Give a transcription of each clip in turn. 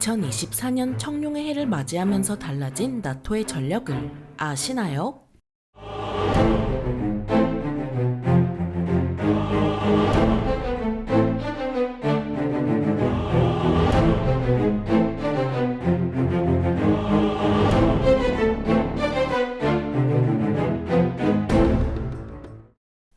2024년 청룡의 해를 맞이하면서 달라진 나토의 전력을 아시나요?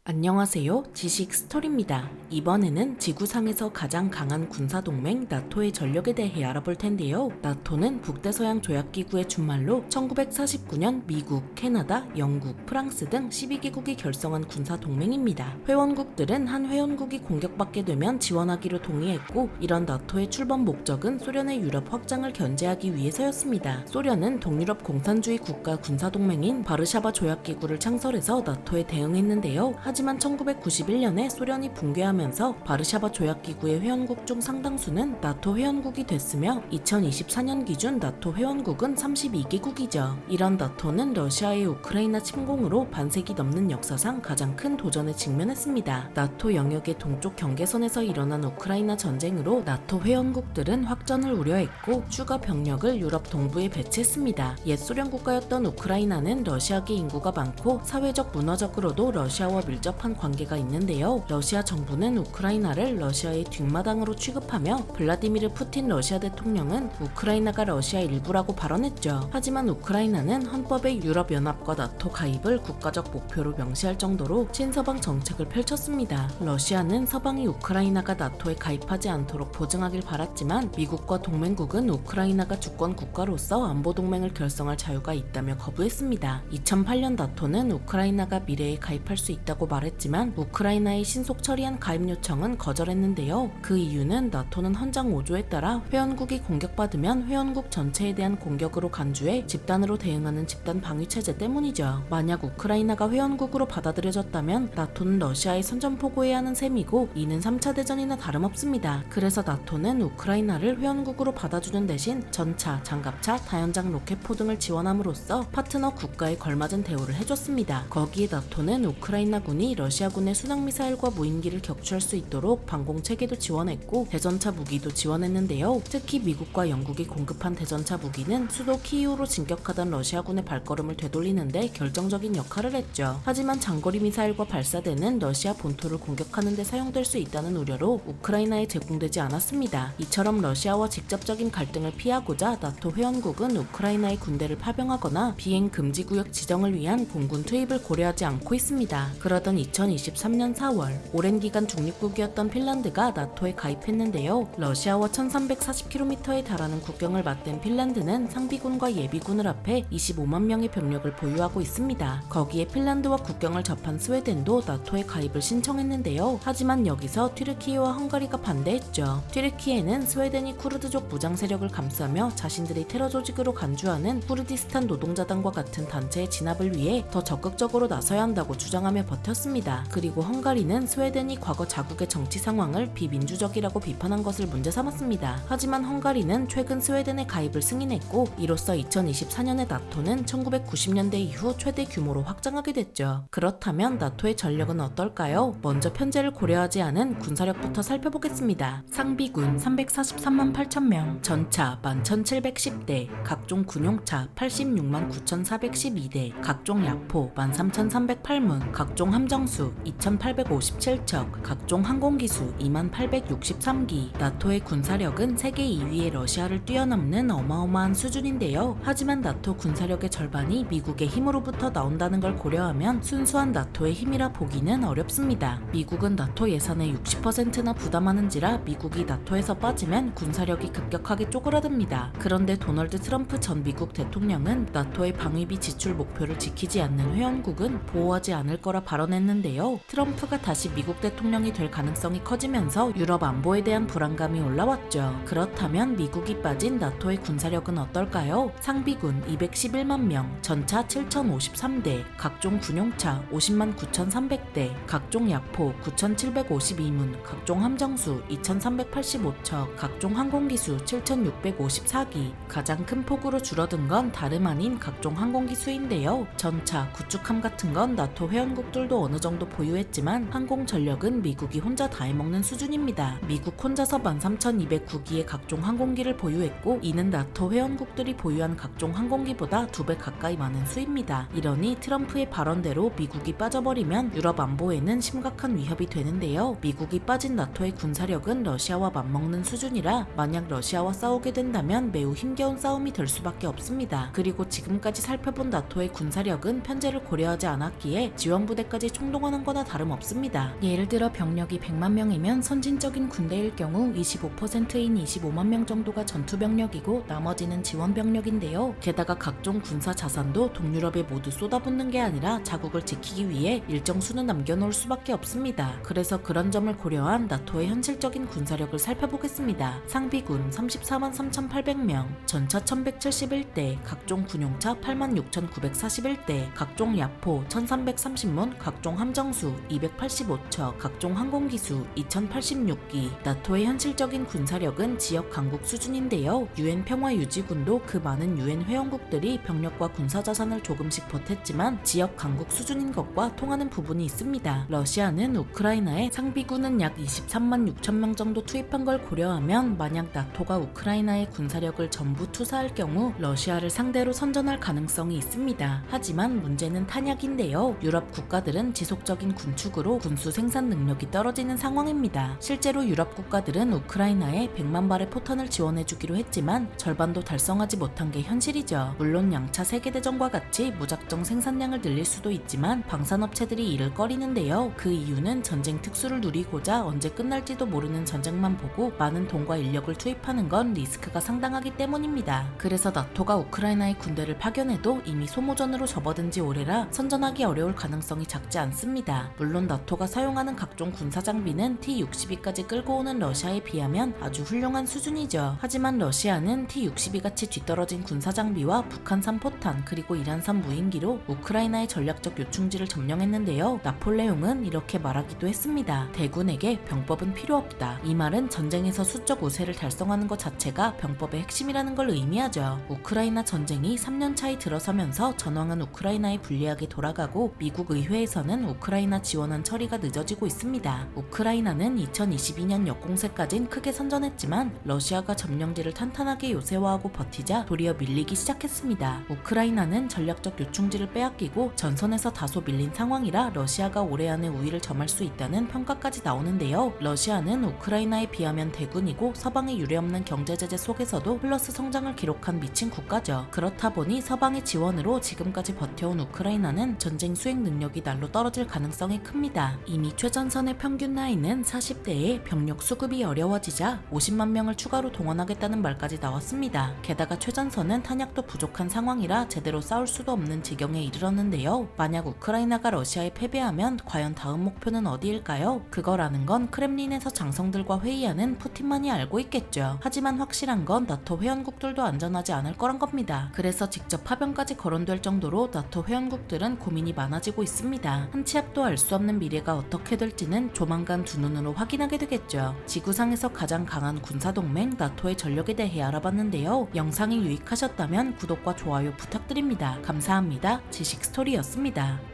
안녕하세요. 지식 스토리입니다. 이번에는 지구상에서 가장 강한 군사동맹 나토의 전력에 대해 알아볼 텐데요. 나토는 북대서양 조약기구의 준말로 1949년 미국, 캐나다, 영국, 프랑스 등 12개국이 결성한 군사동맹입니다. 회원국들은 한 회원국이 공격받게 되면 지원하기로 동의했고, 이런 나토의 출범 목적은 소련의 유럽 확장을 견제하기 위해서였습니다. 소련은 동유럽 공산주의 국가 군사동맹인 바르샤바 조약기구를 창설해서 나토에 대응했는데요. 하지만 1991년에 소련이 붕괴하면서 바르샤바 조약기구의 회원국 중 상당수는 나토 회원국이 됐으며 2024년 기준 나토 회원국은 32개국이죠. 이런 나토는 러시아의 우크라이나 침공으로 반세기 넘는 역사상 가장 큰 도전에 직면했습니다. 나토 영역의 동쪽 경계선에서 일어난 우크라이나 전쟁으로 나토 회원국들은 확전을 우려했고 추가 병력을 유럽 동부에 배치했습니다. 옛 소련 국가였던 우크라이나는 러시아계 인구가 많고 사회적 문화적으로도 러시아와 밀접한 관계가 있는데요. 러시아 정부는 우크라이나를 러시아의 뒷마당으로 취급하며 블라디미르 푸틴 러시아 대통령은 우크라이나가 러시아 일부라고 발언했죠. 하지만 우크라이나는 헌법에 유럽연합과 나토 가입을 국가적 목표로 명시할 정도로 친서방 정책을 펼쳤습니다. 러시아는 서방이 우크라이나가 나토에 가입하지 않도록 보증하길 바랐지만 미국과 동맹국은 우크라이나가 주권 국가로서 안보 동맹을 결성할 자유가 있다며 거부했습니다. 2008년 나토는 우크라이나가 미래에 가입할 수 있다고 말했지만 우크라이나의 신속 처리한 가입 요청은 거절했는데요. 그 이유는 나토는 헌장 5조에 따라 회원국이 공격받으면 회원국 전체에 대한 공격으로 간주해 집단으로 대응하는 집단 방위 체제 때문이죠. 만약 우크라이나가 회원국으로 받아들여졌다면 나토는 러시아에 선전포고해야 하는 셈이고 이는 3차 대전이나 다름없습니다. 그래서 나토는 우크라이나를 회원국으로 받아주는 대신 전차, 장갑차, 다연장 로켓포 등을 지원함으로써 파트너 국가에 걸맞은 대우를 해줬습니다. 거기에 나토는 우크라이나군이 러시아군의 순항미사일과 무인기를 격추할 수 있도록 방공체계도 지원했고 대전차 무기도 지원했는데요. 특히 미국과 영국이 공급한 대전차 무기는 수도 키이우로 진격하던 러시아군의 발걸음을 되돌리는데 결정적인 역할을 했죠. 하지만 장거리 미사일과 발사대는 러시아 본토를 공격하는 데 사용될 수 있다는 우려로 우크라이나에 제공되지 않았습니다. 이처럼 러시아와 직접적인 갈등을 피하고자 나토 회원국은 우크라이나의 군대를 파병하거나 비행 금지 구역 지정을 위한 공군 투입을 고려하지 않고 있습니다. 그러던 2023년 4월 오랜 기간 중립국이었던 핀란드가 나토에 가입했는데요. 러시아와 1340km에 달하는 국경을 맞댄 핀란드는 상비군과 예비군을 합해 25만 명의 병력을 보유하고 있습니다. 거기에 핀란드와 국경을 접한 스웨덴도 나토에 가입을 신청했는데요. 하지만 여기서 튀르키예와 헝가리가 반대했죠. 튀르키예는 스웨덴이 쿠르드족 무장 세력을 감싸며 자신들이 테러 조직으로 간주하는 쿠르디스탄 노동자당과 같은 단체의 진압을 위해 더 적극적으로 나서야 한다고 주장하며 버텼습니다. 그리고 헝가리는 스웨덴이 과거 자국의 정치 상황을 비민주적이라고 비판한 것을 문제 삼았습니다. 하지만 헝가리는 최근 스웨덴의 가입을 승인했고 이로써 2024년의 나토는 1990년대 이후 최대 규모로 확장하게 됐죠. 그렇다면 나토의 전력은 어떨까요? 먼저 편제를 고려하지 않은 군사력부터 살펴보겠습니다. 상비군 343만 8천 명, 전차 11,710대, 각종 군용차 86만 9,412대, 각종 야포 13,308문, 각종 함정수 2,857척, 각종 항공기수 2863기. 나토의 군사력은 세계 2위의 러시아를 뛰어넘는 어마어마한 수준인데요. 하지만 나토 군사력의 절반이 미국의 힘으로부터 나온다는 걸 고려하면 순수한 나토의 힘이라 보기는 어렵습니다. 미국은 나토 예산의 60%나 부담하는지라 미국이 나토에서 빠지면 군사력이 급격하게 쪼그라듭니다. 그런데 도널드 트럼프 전 미국 대통령은 나토의 방위비 지출 목표를 지키지 않는 회원국은 보호하지 않을 거라 발언했는데요. 트럼프가 다시 미국 대통령이 될 가능성이 커지면서 유럽 안보에 대한 불안감이 올라왔죠. 그렇다면 미국이 빠진 나토의 군사력은 어떨까요? 상비군 211만 명, 전차 7,053대, 각종 군용차 50만 9,300대, 각종 야포 9,752문, 각종 함정수 2,385척, 각종 항공기수 7,654기. 가장 큰 폭으로 줄어든 건 다름 아닌 각종 항공기 수인데요. 전차, 구축함 같은 건 나토 회원국들도 어느 정도 정도 보유했지만 항공 전력은 미국이 혼자 다 해먹는 수준입니다. 미국 혼자서 13,209기의 각종 항공기를 보유했고 이는 나토 회원국들이 보유한 각종 항공기보다 2배 가까이 많은 수입니다. 이러니 트럼프의 발언대로 미국이 빠져버리면 유럽 안보에는 심각한 위협이 되는데요. 미국이 빠진 나토의 군사력은 러시아와 맞먹는 수준이라 만약 러시아와 싸우게 된다면 매우 힘겨운 싸움이 될 수밖에 없습니다. 그리고 지금까지 살펴본 나토의 군사력은 편제를 고려하지 않았기에 지원부대까지 총동원한 거나 다름없습니다. 예를 들어 병력이 100만 명이면 선진적인 군대일 경우 25%인 25만 명 정도가 전투병력이고 나머지는 지원병력인데요. 게다가 각종 군사 자산도 동유럽에 모두 쏟아붓는 게 아니라 자국을 지키기 위해 일정 수는 남겨놓을 수밖에 없습니다. 그래서 그런 점을 고려한 나토의 현실적인 군사력을 살펴보겠습니다. 상비군 34만 3,800명, 전차 1,171대, 각종 군용차 86,941대, 각종 야포 1,330문, 각종 함정수 285척, 각종 항공기수 2,086기. 나토의 현실적인 군사력은 지역 강국 수준인데요. 유엔 평화유지군도 그 많은 유엔 회원국들이 병력과 군사자산을 조금씩 보탰지만 지역 강국 수준인 것과 통하는 부분이 있습니다. 러시아는 우크라이나에 상비군은 약 23만 6천 명 정도 투입한 걸 고려하면 만약 나토가 우크라이나의 군사력을 전부 투사할 경우 러시아를 상대로 선전할 가능성이 있습니다. 하지만 문제는 탄약인데요. 유럽 국가들은 지속적인 군축으로 군수 생산 능력이 떨어지는 상황입니다. 실제로 유럽 국가들은 우크라이나에 100만 발의 포탄을 지원해주기로 했지만 절반도 달성하지 못한 게 현실이죠. 물론 양차 세계대전과 같이 무작정 생산량을 늘릴 수도 있지만 방산업체들이 이를 꺼리는데요. 그 이유는 전쟁 특수를 누리고자 언제 끝날지도 모르는 전쟁만 보고 많은 돈과 인력을 투입하는 건 리스크가 상당하기 때문입니다. 그래서 나토가 우크라이나의 군대를 파견해도 이미 소모전으로 접어든 지 오래라 선전하기 어려울 가능성이 작지 않습니다. 물론 나토가 사용하는 각종 군사 장비는 T-62까지 끌고 오는 러시아에 비하면 아주 훌륭한 수준이죠. 하지만 러시아는 T-62 같이 뒤떨어진 군사 장비와 북한산 포탄 그리고 이란산 무인기로 우크라이나의 전략적 요충지를 점령했는데요. 나폴레옹은 이렇게 말하기도 했습니다. 대군에게 병법은 필요 없다. 이 말은 전쟁에서 수적 우세를 달성하는 것 자체가 병법의 핵심이라는 걸 의미하죠. 우크라이나 전쟁이 3년 차에 들어서면서 전황은 우크라이나에 불리하게 돌아가고 미국 의회에서는 우크라이나 지원안 처리가 늦어지고 있습니다. 우크라이나는 2022년 역공세까진 크게 선전했지만 러시아가 점령지를 탄탄하게 요새화하고 버티자 도리어 밀리기 시작했습니다. 우크라이나는 전략적 요충지를 빼앗기고 전선에서 다소 밀린 상황이라 러시아가 올해 안에 우위를 점할 수 있다는 평가까지 나오는데요. 러시아는 우크라이나에 비하면 대군이고 서방의 유례없는 경제제재 속에서도 플러스 성장을 기록한 미친 국가죠. 그렇다 보니 서방의 지원으로 지금까지 버텨온 우크라이나는 전쟁 수행 능력이 날로 떨어질 가능성이 큽니다. 이미 최전선의 평균 나이는 40대에 병력 수급이 어려워지자 50만 명을 추가로 동원하겠다는 말까지 나왔습니다. 게다가 최전선은 탄약도 부족한 상황이라 제대로 싸울 수도 없는 지경에 이르렀는데요. 만약 우크라이나가 러시아에 패배하면 과연 다음 목표는 어디일까요? 그걸 아는 건 크렘린에서 장성들과 회의하는 푸틴만이 알고 있겠죠. 하지만 확실한 건 나토 회원국들도 안전하지 않을 거란 겁니다. 그래서 직접 파병까지 거론될 정도로 나토 회원국들은 고민이 많아지고 있습니다. 한 치 앞도 알 수 없는 미래가 어떻게 될지는 조만간 두 눈으로 확인하게 되겠죠. 지구상에서 가장 강한 군사동맹 나토의 전력에 대해 알아봤는데요. 영상이 유익하셨다면 구독과 좋아요 부탁드립니다. 감사합니다. 지식스토리였습니다.